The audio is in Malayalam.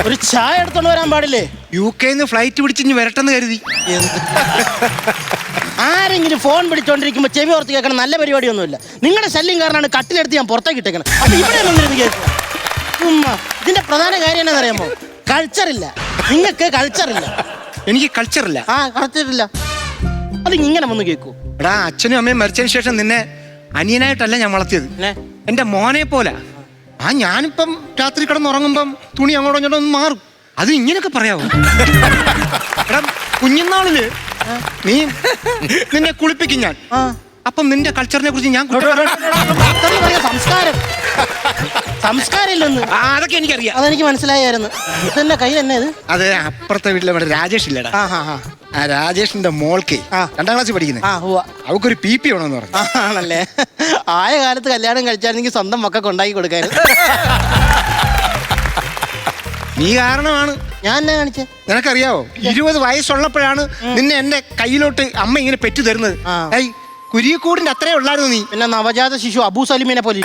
ഒരു ചായ എടുത്തോണ്ട് വരാൻ പാടില്ലേ? UK ഫ്ലൈറ്റ് പിടിച്ചിഞ്ഞ് വരട്ടെന്ന് കരുതി. ആരെങ്കിലും ഫോൺ പിടിച്ചോണ്ടിരിക്കുമ്പോ ചെവി ഓർത്ത് കേൾക്കണം. നല്ല പരിപാടിയൊന്നുമില്ല. നിങ്ങളുടെ ശല്യം കാരണമാണ് കട്ടിലെടുത്ത് ഞാൻ പുറത്തേക്ക് ഇട്ടേക്കണം. അപ്പൊ ഇവിടെ ഇതിന്റെ പ്രധാന കാര്യം എന്താണെന്നറിയാമോ? കൾച്ചറില്ല. നിങ്ങൾക്ക് കൾച്ചറില്ല. എനിക്ക് കൾച്ചറില്ല. കൾച്ചറില്ല. അത് ഇങ്ങനെ വന്ന് കേൾക്കൂ. എടാ, അച്ഛനും അമ്മയും മരിച്ചതിന് ശേഷം നിന്നെ അനിയനായിട്ടല്ല ഞാൻ വളർത്തിയത്, എന്റെ മോനെ പോലെ. ഞാനിപ്പം രാത്രി കിടന്നുറങ്ങുമ്പം തുണി അങ്ങോട്ടോ ഇങ്ങോട്ടോ ഒന്ന് മാറും. അത് ഇങ്ങനെയൊക്കെ പറയാവോ? എടാ, കുഞ്ഞുനാളില് നിന്നെ കുളിപ്പിക്കും ഞാൻ. അപ്പം നിന്റെ കൾച്ചറിനെ കുറിച്ച് ഞാൻ സംസ്കാരമില്ലെന്ന് അതൊക്കെ എനിക്കറിയാം. അതെനിക്ക് മനസ്സിലായിരുന്നു. ഇതെന്റെ കയ്യിൽ തന്നെ ഇത്. അത് അപ്പുറത്തെ വീട്ടിലെ രാജേഷ് ഇല്ലടാ. ആ രാജേഷിന്റെ മോൾക്ക് 2ാം ക്ലാസ്സിൽ പഠിക്കുന്നത്. അവക്കൊരു PP വേണമെന്ന് പറഞ്ഞു. ആണല്ലേ? ആയ കാലത്ത് കല്യാണം കഴിച്ചായിരുന്നെങ്കിൽ സ്വന്തം മക്കൾക്ക് ഉണ്ടാക്കി കൊടുക്കാനും. നീ കാരണമാണ്. ഞാൻ എന്നാ കാണിച്ചേ? നിനക്കറിയാവോ, 20 വയസ്സുള്ളപ്പോഴാണ് നിന്നെ എന്റെ കയ്യിലോട്ട് അമ്മ ഇങ്ങനെ പെറ്റു തരുന്നത്. കുരിയക്കൂടിന്റെ അത്രേ ഉള്ളായിരുന്നു നീ. പിന്നെ നവജാത ശിശു അബൂ സലിമിനെ പോലെ.